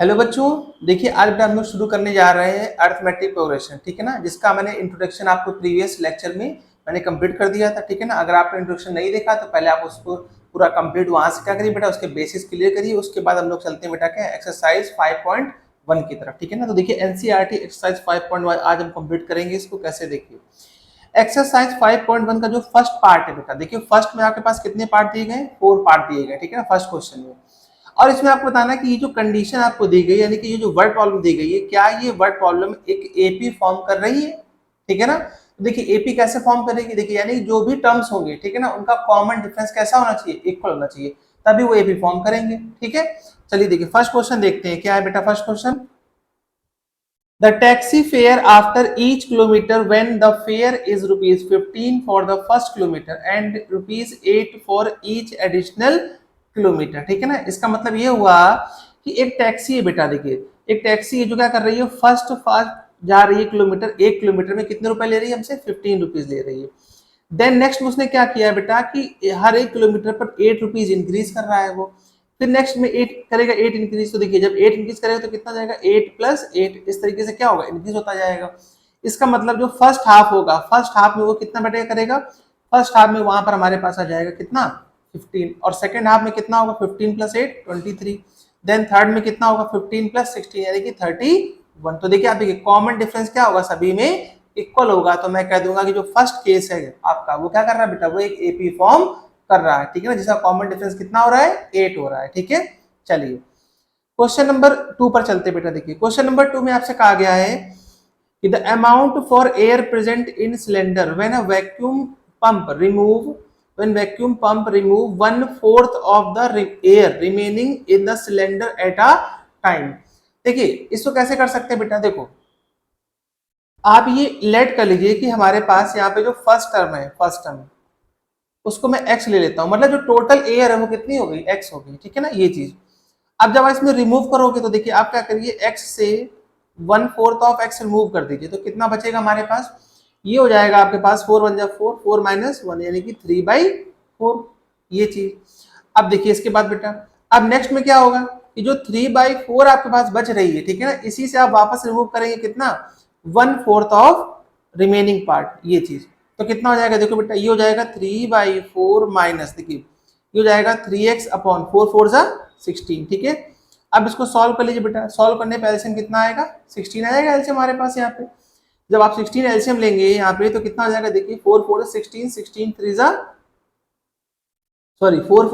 Hello बच्चों, देखिए आज बेटा हम लोग शुरू करने जा रहे हैं अर्थमेटिक प्रोग्रेशन, ठीक है ना। जिसका मैंने इंट्रोडक्शन आपको प्रीवियस लेक्चर में मैंने कंप्लीट कर दिया था, ठीक है ना। अगर आपने इंट्रोडक्शन नहीं देखा तो पहले आप उसको पूरा कंप्लीट वहां से क्या करिए बेटा, उसके बेसिस क्लियर करिए। उसके बाद हम लोग चलते हैं बेटा क्या एक्सरसाइज 5.1 की तरफ, ठीक है ना। तो देखिए एनसीईआरटी एक्सरसाइज 5.1 आज हम कंप्लीट करेंगे। इसको कैसे देखिए, एक्सरसाइज 5.1 का जो फर्स्ट पार्ट है बेटा, देखिए फर्स्ट में आपके पास कितने पार्ट दिए गए, 4 पार्ट दिए गए, ठीक है ना, फर्स्ट क्वेश्चन में। और इसमें आपको बताना है कि ये जो कंडीशन आपको दी गई, यानी कि ये जो वर्ड प्रॉब्लम दी गई है, क्या ये वर्ड प्रॉब्लम एक एपी फॉर्म कर रही है, ठीक है ना। तो देखिए एपी कैसे फॉर्म करेगी, देखिए यानी जो भी टर्म्स होंगे, ठीक है ना, उनका कॉमन डिफरेंस कैसा होना चाहिए, इक्वल होना चाहिए, तभी वो एपी फॉर्म करेंगे, ठीक है। चलिए देखिए फर्स्ट क्वेश्चन देखते हैं, क्या है बेटा first question. The taxi fare after each kilometer when the fare is rupees 15 for the first kilometer and rupees 8 for each additional kilometre, ठीक है ना। इसका मतलब ये हुआ कि एक टैक्सी है बेटा, देखिए एक टैक्सी है जो क्या कर रही है, फर्स्ट फास्ट जा रही है किलोमीटर, 1 किलोमीटर में कितने रुपए ले रही है हमसे, 15 रुपीज ले रही है। देन नेक्स्ट उसने क्या किया बेटा कि हर 1 किलोमीटर पर 8 रुपीज इंक्रीज कर रहा है वो। फिर नेक्स्ट में 8 करेगा, 8 इंक्रीज, तो देखिए जब 8 इंक्रीज करेगा तो कितना जाएगा, 8 प्लस 8, इस तरीके से क्या होगा, इंक्रीज होता जाएगा। इसका मतलब जो फर्स्ट हाफ होगा, फर्स्ट हाफ में वो कितना बेटा करेगा, फर्स्ट हाफ में वहां पर हमारे पास आ जाएगा कितना 15, और सेकंड हाफ में कितना होगा 15 प्लस 8 23। देन थर्ड में कितना होगा 15 प्लस 16 यानी कि 31। तो देखिए आप देखिए कॉमन डिफरेंस क्या होगा, सभी में इक्वल होगा। तो मैं कह दूंगा कि जो फर्स्ट केस है आपका, वो क्या कर रहा है बेटा, वो एक एपी फॉर्म कर रहा है, ठीक है ना, जिसका कॉमन डिफरेंस कितना हो रहा है, 8 हो रहा है, ठीक है। चलिए क्वेश्चन नंबर 2 पर चलते बेटा। देखिए क्वेश्चन नंबर 2 में आपसे कहा गया है कि the amount for air present in cylinder when a vacuum pump remove when vacuum pump remove 1/4 of the air remaining in the cylinder at a time। देखिए इसको कैसे कर सकते हैं बेटा, देखो आप ये लेट कर लीजिए कि हमारे पास यहाँ पे जो फर्स्ट टर्म है, फर्स्ट टर्म उसको मैं x ले लेता हूँ, मतलब जो टोटल एयर है वो कितनी हो गई, x हो गई, ठीक है ना, ये चीज। अब जब इसमें रिमूव करोगे तो देखिए आप क्या करिए, x से 1/4 ऑफ x रिमूव कर दीजिए, तो कितना बचेगा हमारे पास, ये हो जाएगा आपके पास 4 1 जा 4, 4 माइनस 1 यानी कि 3/4, ये चीज। अब देखिए इसके बाद बेटा, अब नेक्स्ट में क्या होगा कि जो 3/4 आपके पास बच रही है, ठीक है ना, इसी से आप वापस रिमूव करेंगे कितना, 1/4 ऑफ रिमेनिंग पार्ट, ये चीज। तो कितना हो जाएगा, देखो बेटा ये हो जाएगा 3/4 माइनस, देखिए ये हो जाएगा 3x अपॉन 4 4 जा 16, ठीक है। अब इसको सॉल्व कर लीजिए बेटा, सॉल्व करने पे एलसीएम कितना आएगा, 16 आएगा एलसीएम हमारे पास यहाँ पे। जब आप 16 एलसीएम लेंगे यहाँ पे तो कितना हो जाएगा, देखिए 4 4 16, 16 3 जा सॉरी 4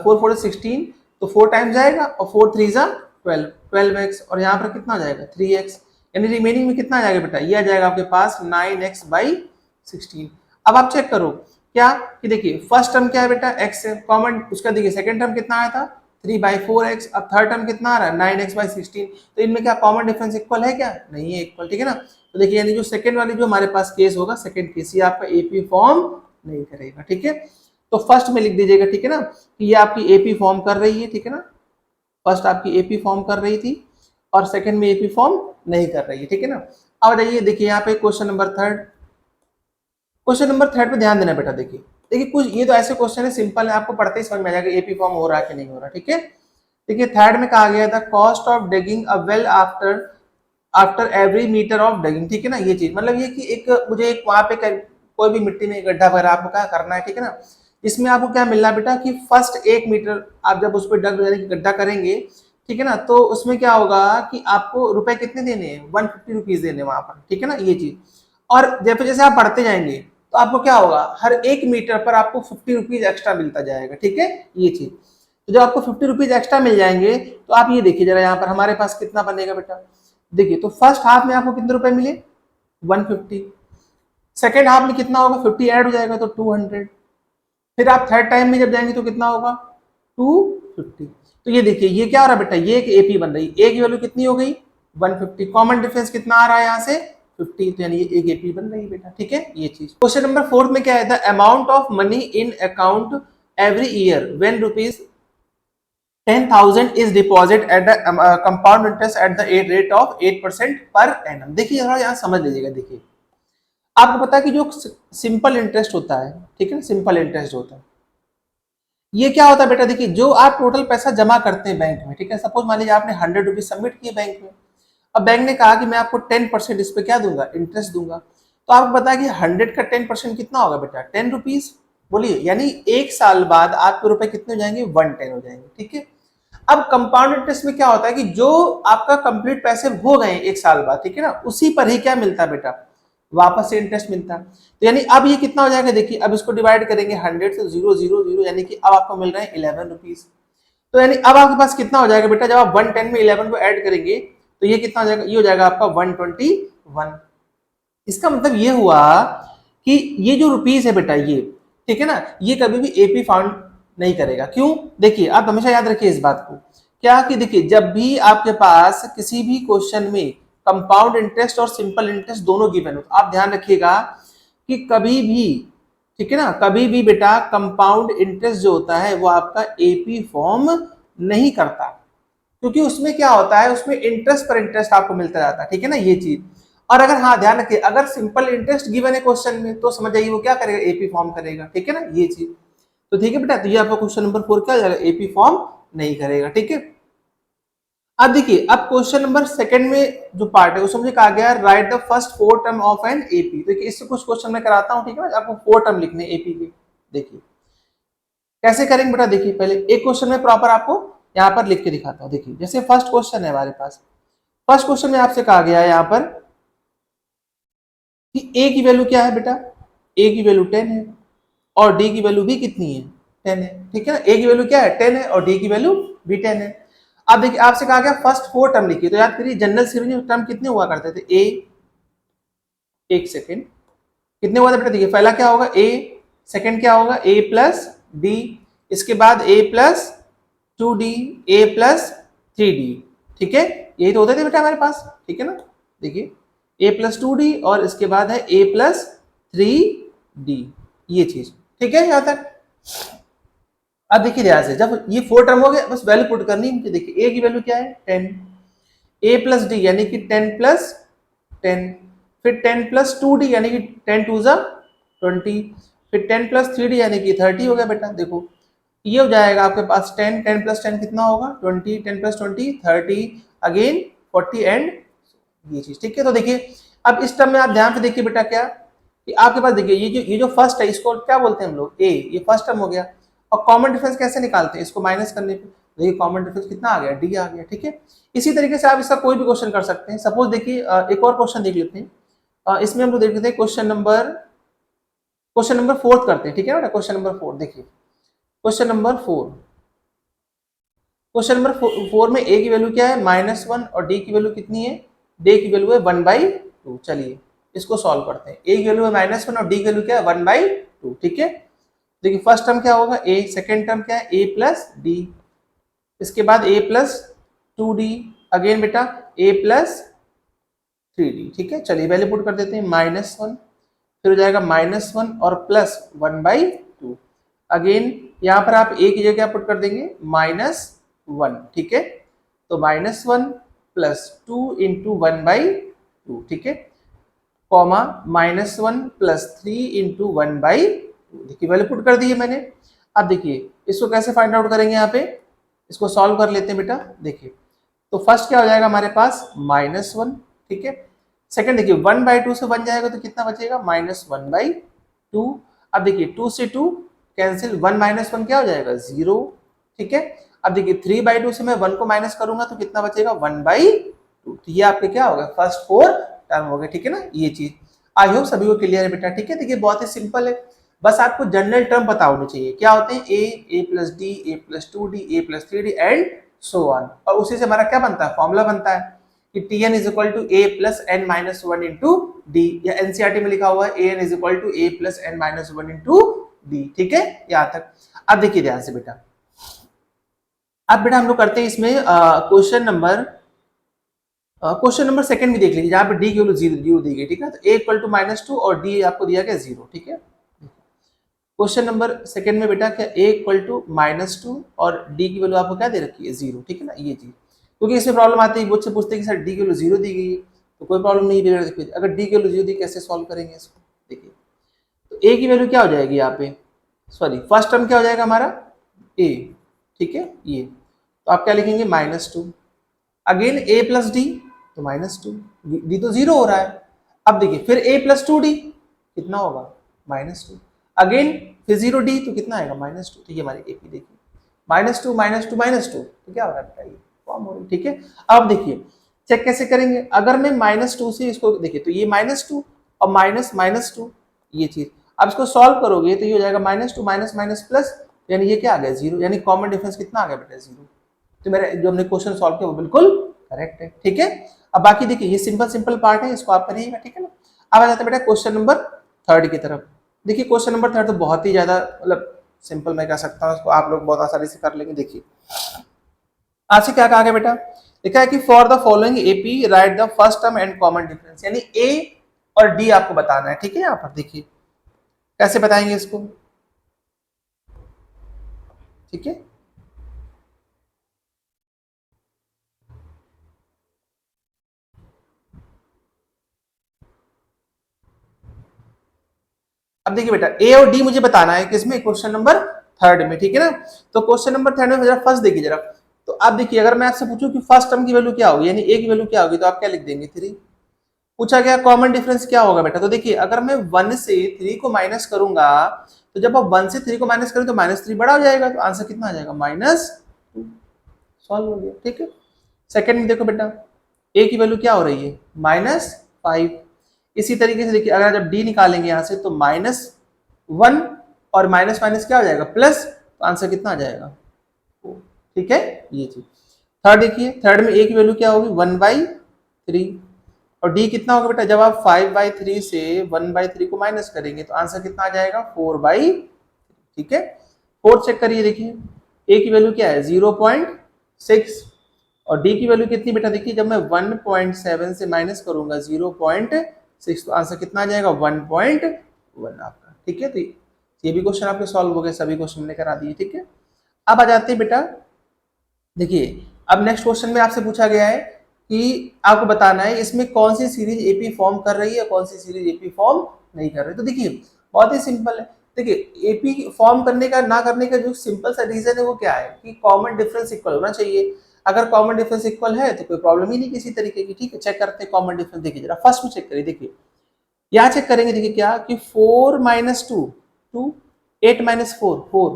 4 4 16, तो 4 टाइम्स जाएगा और 4 3 जा 12, 12x, और यहाँ पर कितना हो जाएगा 3x, यानी रिमेनिंग में कितना आ जाएगा बेटा, ये आ जाएगा आपके पास 9x/16। अब आप चेक करो क्या कि देखिए फर्स्ट टर्म क्या है बेटा, x है कॉमन, उसका देखिए सेकंड टर्म कितना आया था 3/4x, अब थर्ड टर्म कितना आ रहा है 9x/16। तो इनमें क्या कॉमन डिफरेंस इक्वल है, क्या नहीं है इक्वल, ठीक है ना। तो देखिए यानी जो सेकंड वाली जो हमारे पास केस होगा, सेकंड केस, ये आपका एपी फॉर्म नहीं करेगा, ठीक है। तो फर्स्ट में लिख दीजिएगा, ठीक है ना, कि ये आपकी एपी फॉर्म कर रही है, ठीक है ना, फर्स्ट आपकी एपी फॉर्म कर रही थी और सेकंड में एपी फॉर्म नहीं कर रही है, ठीक है ना। अब जाइए देखिए यहाँ पे question number third, question number third पे ध्यान देना बेटा। देखिए देखिए कुछ ये तो ऐसे क्वेश्चन है सिंपल है, आपको पढ़ते ही समझ में आ जाएगा एपी फॉर्म हो रहा है कि नहीं हो रहा, ठीक है। देखिए थर्ड में कहा गया था cost of digging a well after after every metre of digging, ठीक है ना, ये चीज मतलब ये कि एक मुझे एक वहां पे कोई भी मिट्टी में गड्ढा वगैरह आपको क्या करना है, ठीक है ना। इसमें आपको क्या मिलना है बेटा कि फर्स्ट 1 मीटर आप जब उस पर गड्ढा करेंगे, ठीक है ना, तो उसमें क्या होगा कि आपको रुपए कितने देने हैं, 150 रुपीज देने वहां पर, ठीक है ना, ये चीज। और जैसे जैसे आप बढ़ते जाएंगे तो आपको क्या होगा, हर 1 मीटर पर आपको 50 रुपीज एक्स्ट्रा मिलता जाएगा, ठीक है, ये चीज। तो जब आपको 50 रुपीज एक्स्ट्रा मिल जाएंगे तो आप ये देखिए जरा यहाँ पर हमारे पास कितना बनेगा बेटा। देखिए तो फर्स्ट हाफ में आपको कितने रुपए मिले 150, सेकेंड हाफ में कितना होगा 50 ऐड हो जाएगा तो 200, फिर आप थर्ड टाइम में जब जाएंगे तो कितना होगा 250। तो ये देखिए ये क्या हो रहा है बेटा, ये एक एपी बन रही है, ए की वैल्यू कितनी हो गई 150, कॉमन डिफरेंस कितना आ रहा है यहाँ से 50, तो यानी ये एक एपी बन रही है बेटा, ठीक है, ये चीज। क्वेश्चन नंबर 4 में क्या है, the amount of money in account every year when rupees 10,000 is deposit at the compound interest at the rate of 8% per annum। देखिए जरा यहाँ समझ लीजिएगा, देखिए आपको पता है कि जो सिंपल इंटरेस्ट होता है, ठीक है ना, सिंपल इंटरेस्ट होता है, ये क्या होता है बेटा, देखिए जो आप टोटल पैसा जमा करते हैं बैंक में, ठीक है, सपोज मान लीजिए आपने 100 रुपीज सबमिट किए बैंक में, अब बैंक ने कहा कि मैं आपको 10% इस पे क्या दूंगा, इंटरेस्ट दूंगा। तो आपको पता है कि 100 का 10% कितना होगा बेटा, 10 रुपीज। बोलिए, यानी एक साल बाद आपके रुपए कितने हो जाएंगे, 110 हो जाएंगे, ठीक है। अब कंपाउंड इंटरेस्ट में क्या होता है कि जो आपका कंप्लीट पैसे हो गए एक साल बाद, ठीक है ना, उसी पर ही क्या मिलता है बेटा, वापस से इंटरेस्ट मिलता है। तो यानी अब ये कितना हो जाएगा, देखिए अब इसको डिवाइड करेंगे 100 से, 0 0 0, यानी कि अब आपको मिल रहा है 11 रुपीज। तो यानी अब आपके पास कितना हो जाएगा बेटा, जब आप 110 में 11 को ऐड करेंगे तो ये कितना हो जाएगा, ये हो जाएगा आपका 121। इसका मतलब ये हुआ कि ये जो रुपीज है बेटा, ये ठीक है ना, ये कभी भी एपी फाउंड नहीं करेगा। क्यों, देखिए आप हमेशा याद रखिए इस बात को, क्या कि देखिए जब भी आपके पास किसी भी क्वेश्चन में कंपाउंड इंटरेस्ट और सिंपल इंटरेस्ट दोनों गिवन हो, तो आप ध्यान रखिएगा कि कभी भी, ठीक है ना, कभी भी बेटा कंपाउंड इंटरेस्ट जो होता है वो आपका एपी फॉर्म नहीं करता, क्योंकि उसमें क्या होता है, उसमें इंटरेस्ट पर इंटरेस्ट आपको मिलता जाता है, ठीक है ना, ये चीज। और अगर हाँ ध्यान रखिए, अगर सिंपल इंटरेस्ट गिवन है क्वेश्चन में, तो समझ जाइए वो क्या करेगा, एपी फॉर्म करेगा, ठीक है ना, ये चीज। तो ठीक है बेटा, तो ये आपका क्वेश्चन नंबर 4 क्या हो जाएगा, एपी फॉर्म नहीं करेगा, ठीक है। अब देखिए, अब क्वेश्चन नंबर सेकंड में जो पार्ट है उसमें मुझे कहा गया right the first 4 term of an AP. देखिए इससे कुछ क्वेश्चन मैं कराता हूं, ठीक है ना, आपको 4 टर्म लिखने एपी के। देखिए कैसे करेंगे बेटा, देखिए पहले एक क्वेश्चन में प्रॉपर आपको यहाँ पर लिख के दिखाता हूँ। देखिए जैसे फर्स्ट क्वेश्चन है हमारे पास, फर्स्ट क्वेश्चन में आपसे कहा गया है यहाँ पर कि ए की वैल्यू क्या है बेटा, ए की वैल्यू 10 है और डी की वैल्यू भी कितनी है, 10 है, ठीक है ना। ए की वैल्यू क्या है, 10 है और डी की वैल्यू भी 10 है। अब देखिए आपसे कहा गया फर्स्ट 4 टर्म लिखिए, तो याद करिए जनरल सीरीज में टर्म कितने हुआ करते थे, ए, एक सेकेंड, कितने हुआ था बेटा, देखिए पहला क्या होगा ए, सेकेंड क्या होगा ए प्लस डी, इसके बाद ए plus 2d, A plus 3d, ठीक है, यही तो होते थे बेटा हमारे पास, ठीक है ना। देखिए ए प्लस 2d और इसके बाद है ए प्लस 3d, ये चीज, ठीक है यहां तक। अब देखिए ध्यान से, जब ये 4 टर्म हो गए बस वैल्यू पुट करनी है, देखिए ए की वैल्यू क्या है 10, ए प्लस डी यानी कि 10 प्लस 10, फिर 10 प्लस 2d यानी कि 10 टू जा 20, फिर 10 प्लस 3d यानी कि 30 हो गया बेटा। देखो ये हो जाएगा आपके पास 10, 10 प्लस 10 कितना होगा 20, 10 प्लस 20 30, अगेन 40 एंड ये चीज, ठीक है। तो देखिए अब इस टर्म में आप ध्यान से देखिए बेटा, क्या कि आपके पास देखिए ये जो फर्स्ट है इसको क्या बोलते हैं हम लोग, ए, ये फर्स्ट टर्म हो गया। और कॉमन डिफरेंस कैसे निकालते हैं, इसको माइनस करने पे, देखिए कॉमन डिफरेंस कितना आ गया, डी आ गया, ठीक है। इसी तरीके से आप इसका कोई भी क्वेश्चन कर सकते हैं। सपोज देखिए एक और क्वेश्चन देख लेते हैं, इसमें हम लोग देख लेते हैं क्वेश्चन नंबर 4 करते हैं, ठीक है ना। क्वेश्चन नंबर 4 देखिए, क्वेश्चन नंबर 4, क्वेश्चन नंबर 4 में ए की वैल्यू क्या है -1 और डी की वैल्यू कितनी है, डी की वैल्यू है 1/2। चलिए इसको सॉल्व करते हैं, ए की वैल्यू है -1 और डी की वैल्यू क्या है 1/2, ठीक है। देखिए फर्स्ट टर्म क्या होगा ए, सेकेंड टर्म क्या है ए प्लस डी, इसके बाद ए प्लस 2d, अगेन बेटा ए प्लस 3d, ठीक है। चलिए वैल्यू पुट कर देते हैं, -1, फिर हो जाएगा -1 और प्लस 1/2, अगेन यहाँ पर आप ए की जगह पुट कर देंगे -1, ठीक है। तो -1 प्लस 2 इंटू 1/2, ठीक है, कॉमा -1 प्लस 3 इंटू 1/2, देखिए वैल्यू पुट कर दी है मैंने। अब देखिए इसको कैसे फाइंड आउट करेंगे, यहाँ पे इसको सॉल्व कर लेते हैं बेटा। देखिए तो फर्स्ट क्या हो जाएगा हमारे पास -1, ठीक है। सेकंड देखिए 1/2 से 1 जाएगा तो कितना बचेगा -1/2। अब देखिए 2 से 2 कैंसिल, 1 - 1 क्या हो जाएगा 0, ठीक है। अब देखिए 3/2 से मैं 1 को माइनस करूंगा तो कितना बचेगा 1/2। तो ये आपके क्या हो गया फर्स्ट 4 टर्म हो गए, ठीक है ना, ये चीज। आई होप सभी को क्लियर है बेटा, ठीक है। देखिए बहुत ही सिंपल है, बस आपको जनरल टर्म पता होनी चाहिए, क्या होते हैं A plus D, A plus 2d, A plus 3d and so on. और उसी से हमारा क्या बनता है, फॉर्मूला बनता है कि Tn is equal to a plus n minus 1 into d, या एनसीईआरटी में लिखा हुआ है An is equal to a plus n minus 1 into d, ठीक है यहाँ तक। अब देखिए ध्यान से बेटा, अब बेटा हम लोग करते हैं इसमें क्वेश्चन नंबर सेकंड भी देख लीजिए, जहाँ पे डी की वैल्यू 0 दी गई, ठीक है। तो a इक्वल टू -2 और डी आपको दिया गया 0, ठीक है। क्वेश्चन नंबर सेकंड में बेटा क्या a इक्वल टू -2 और डी की वैल्यू आपको क्या दे रखी है 0, ठीक है ना, ये चीज। क्योंकि इसमें प्रॉब्लम आती है, मुझसे पूछते हैं कि सर डी की वैल्यू 0 दी गई है, तो कोई प्रॉब्लम नहीं है। देखिए अगर डी की वैल्यू 0 दी कैसे सॉल्व करेंगे इसको, देखिए तो a की वैल्यू क्या हो जाएगी यहाँ पे, सॉरी फर्स्ट टर्म क्या हो जाएगा हमारा ए, ठीक है ये, तो आप क्या लिखेंगे -2, अगेन a प्लस डी तो -2, डी तो 0 हो रहा है। अब देखिए फिर a प्लस 2d कितना होगा -2, अगेन फिर 0d तो कितना आएगा -2, तो ये हमारी AP देखिए -2 -2 -2 तो क्या हो रहा है बेटा, ये फॉर्म हो रही है, ठीक है। अब देखिए चेक कैसे करेंगे, अगर मैं -2 से इसको देखिए तो ये -2 और -2 ये चीज, अब इसको सॉल्व करोगे तो ये हो जाएगा -2 माइनस माइनस प्लस, यानी ये क्या आ गया 0, यानी कॉमन डिफरेंस कितना आ गया बेटा 0। तो मेरा जो हमने क्वेश्चन सॉल्व किया वो बिल्कुल करेक्ट है, ठीक है। अब बाकी देखिए ये सिंपल पार्ट है, इसको आप करिएगा, ठीक है ना। अब आ जाते हैं बेटा क्वेश्चन नंबर 3 की तरफ। देखिए क्वेश्चन नंबर 3 तो बहुत ही ज्यादा मतलब सिंपल मैं कह सकता हूँ, इसको आप लोग बहुत आसानी से कर लेंगे। देखिए आज से क्या कहा गया बेटा, लिखा है कि for the following AP right the first term and common difference, यानी ए और डी आपको बताना है, ठीक है। यहाँ पर देखिए कैसे बताएंगे इसको, ठीक है। अब देखिए बेटा ए और डी मुझे बताना है किसमें, क्वेश्चन नंबर 3 में, ठीक है ना। तो क्वेश्चन नंबर 3 में जरा फर्स्ट देखिए जरा, तो आप देखिए अगर मैं आपसे पूछूं कि फर्स्ट टर्म की वैल्यू क्या होगी, यानी ए की वैल्यू क्या होगी, तो आप क्या लिख देंगे 3। पूछा गया कॉमन डिफरेंस क्या होगा बेटा, तो देखिए अगर मैं 1 से 3 को माइनस करूंगा, तो जब आप 1 से 3 को माइनस करें तो -3 बड़ा हो जाएगा, तो आंसर कितना आ जाएगा -2, सॉल्व हो गया, ठीक है। सेकंड में देखो बेटा ए की वैल्यू क्या हो रही है -5, इसी तरीके से देखिए अगर जब डी निकालेंगे यहां से तो -1 और माइनस माइनस क्या हो जाएगा प्लस, तो आंसर कितना आ जाएगा 4, ठीक है ये चीज। थर्ड देखिए, थर्ड में ए की वैल्यू क्या होगी 1/3 और डी कितना होगा बेटा, जब आप 5/3 से 1/3 को माइनस करेंगे तो आंसर कितना आ जाएगा 4/3, ठीक है। फोर्थ चेक करिए, देखिए ए की वैल्यू क्या है 0.6 और डी की वैल्यू कितनी बेटा, देखिए जब मैं 1.7 से माइनस करूंगा 0.6 तो आंसर कितना आ जाएगा 1.1 आपका, ठीक है। तो ये भी क्वेश्चन आपके सॉल्व हो गए, सभी क्वेश्चन मैंने करा दिए, ठीक है। अब आ जाते हैं बेटा, देखिए अब नेक्स्ट क्वेश्चन में आपसे पूछा गया है कि आपको बताना है इसमें कौन सी सीरीज एपी फॉर्म कर रही है, कौन सी सीरीज एपी फॉर्म नहीं कर रही। तो देखिए बहुत ही सिंपल है, देखिए एपी फॉर्म करने का ना करने का जो सिंपल सा रीजन है वो क्या है कि कॉमन डिफरेंस इक्वल होना चाहिए। अगर कॉमन डिफरेंस इक्वल है तो कोई प्रॉब्लम ही नहीं किसी तरीके की, ठीक है। चेक करते हैं कॉमन डिफरेंस, देखिए जरा फर्स्ट में चेक करिए, देखिए यहाँ चेक करेंगे, देखिए क्या कि 4 - 2 2, 8 - 4 4,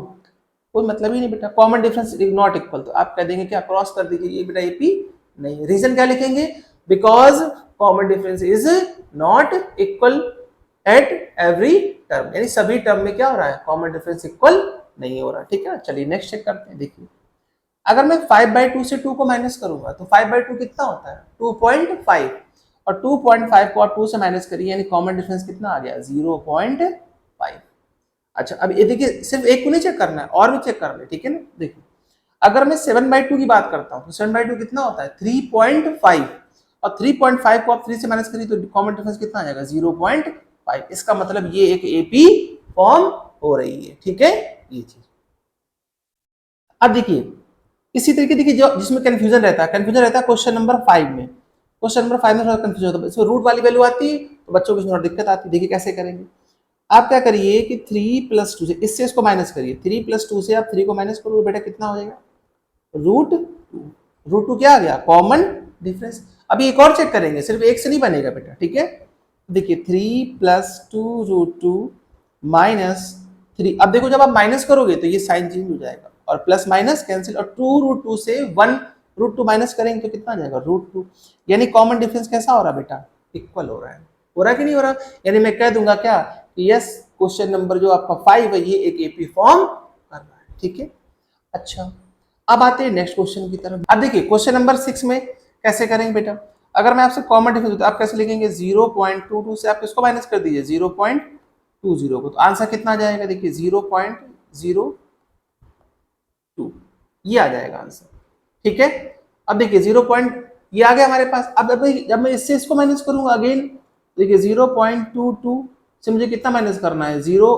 कोई मतलब ही नहीं बेटा, कॉमन डिफरेंस नॉट इक्वल, तो आप कह देंगे क्या क्रॉस कर दीजिए, ये बेटा एपी नहीं। रीजन क्या लिखेंगे, because common difference is not equal at every term, यानी सभी टर्म में क्या हो रहा है कॉमन डिफरेंस इक्वल नहीं हो रहा, ठीक है। चलिए नेक्स्ट चेक करते हैं, देखिए अगर मैं 5/2 से 2 को माइनस करूंगा तो 5/2 कितना होता है 2.5 और 2.5 को आप 2 से माइनस करिए, यानी कॉमन डिफरेंस कितना आ गया 0.5। अच्छा अब ये देखिए सिर्फ एक को नहीं चेक करना है और भी चेक कर ले, ठीक है ना। देखिए अगर मैं 7/2 की बात करता हूँ तो 7/2 कितना होता है 3.5 और 3.5 को आप 3 से माइनस करिए तो कॉमन डिफरेंस कितना आ जाएगा 0.5। इसका मतलब ये एक एपी फॉर्म हो रही है, ठीक है ये चीज। अब देखिए इसी तरीके देखिए जो जिसमें कंफ्यूजन रहता है क्वेश्चन नंबर 5 में, क्वेश्चन नंबर 5 में थोड़ा कंफ्यूजन होता है, इसमें रूट वाली वैल्यू आती है तो बच्चों को इसमें थोड़ा दिक्कत आती है। देखिए कैसे करेंगे, आप क्या करिए कि 3+2 से इससे इसको माइनस करिए, 3+2 से आप 3 को माइनस करो तो बेटा कितना हो जाएगा √2 क्या आ गया कॉमन डिफरेंस। अभी एक और चेक करेंगे, सिर्फ एक से नहीं बनेगा बेटा, ठीक है। देखिए 3+2 √2 -3, अब देखो जब आप माइनस करोगे तो ये साइन चेंज हो जाएगा और प्लस माइनस कैंसिल और 2√2 से 1√2 माइनस करेंगे तो कितना आ जाएगा √2, यानी कॉमन डिफरेंस कैसा हो रहा है बेटा इक्वल हो रहा है कि नहीं हो रहा, यानी मैं कह दूंगा क्या यस क्वेश्चन नंबर जो आपका 5 है ये एक एपी फॉर्म कर रहा है, ठीक है। अच्छा अब आते हैं नेक्स्ट क्वेश्चन की तरफ। अब देखिए क्वेश्चन नंबर 6 में कैसे करेंगे बेटा, अगर मैं आपसे कॉमन डिफरेंस तो आप कैसे लिखेंगे 0.22 से आप किसको माइनस कर दीजिए 0.20 को, तो आंसर कितना आ जाएगा देखिए 0.02 ये आ जाएगा आंसर, ठीक है। अब देखिए 0 पॉइंट ये आ गया हमारे पास। अब जब मैं इससे इसको माइनस करूंगा अगेन देखिए 0.22 से मुझे कितना माइनस करना है 0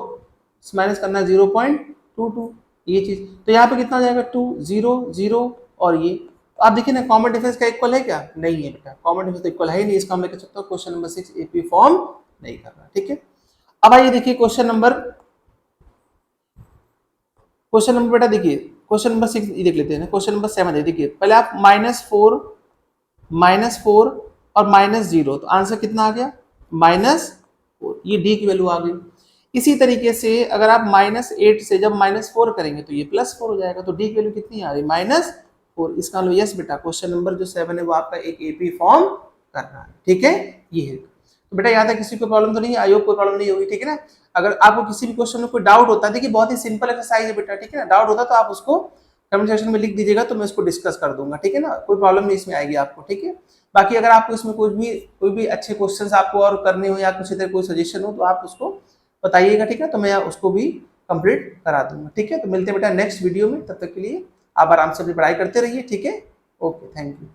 माइनस करना है 0.22 ये चीज, तो यहाँ पे कितना आ जाएगा 2 0 0 और ये, तो आप देखिए ना कॉमन डिफरेंस का इक्वल है क्या नहीं है बेटा, कॉमन डिफरेंस तो इक्वल है ही नहीं, इसका मैं कह सकता हूँ क्वेश्चन नंबर 6 एपी फॉर्म नहीं कर रहा, ठीक है। अब आइए देखिए क्वेश्चन नंबर क्वेश्चन नंबर बेटा देखिए, क्वेश्चन नंबर 6 देख लेते हैं ना, क्वेश्चन नंबर 7 देखिए, पहले आप -4 और -0, तो आंसर कितना आ गया -4, ये डी की वैल्यू आ गई। इसी तरीके से अगर आप -8 से जब -4 करेंगे तो ये +4 हो जाएगा, तो डी की वैल्यू कितनी आ गई -4। इसका मतलब यस बेटा, क्वेश्चन नंबर जो 7 है वो आपका एक एपी फॉर्म कर रहा है, ठीक है, ये है। तो बेटा यहाँ तक किसी को प्रॉब्लम तो नहीं है, आई होप कोई प्रॉब्लम नहीं होगी, ठीक है ना। अगर आपको किसी भी क्वेश्चन में कोई डाउट होता है, देखिए बहुत ही सिंपल एक्सरसाइज है बेटा, ठीक है ना, डाउट होता तो आप उसको कमेंट सेक्शन में लिख दीजिएगा, तो मैं उसको डिस्कस कर दूंगा, ठीक है ना, कोई प्रॉब्लम नहीं इसमें आएगी आपको, ठीक है। बाकी अगर आपको इसमें कोई भी अच्छे क्वेश्चंस आपको और करने हो या कुछ तरह कोई सजेशन हो तो आप उसको बताइएगा, ठीक है, तो मैं उसको भी कंप्लीट करा दूंगा, ठीक है। तो मिलते हैं बेटा नेक्स्ट वीडियो में, तब तक के लिए आप आराम से अपनी पढ़ाई करते रहिए, ठीक है। Okay, thank you.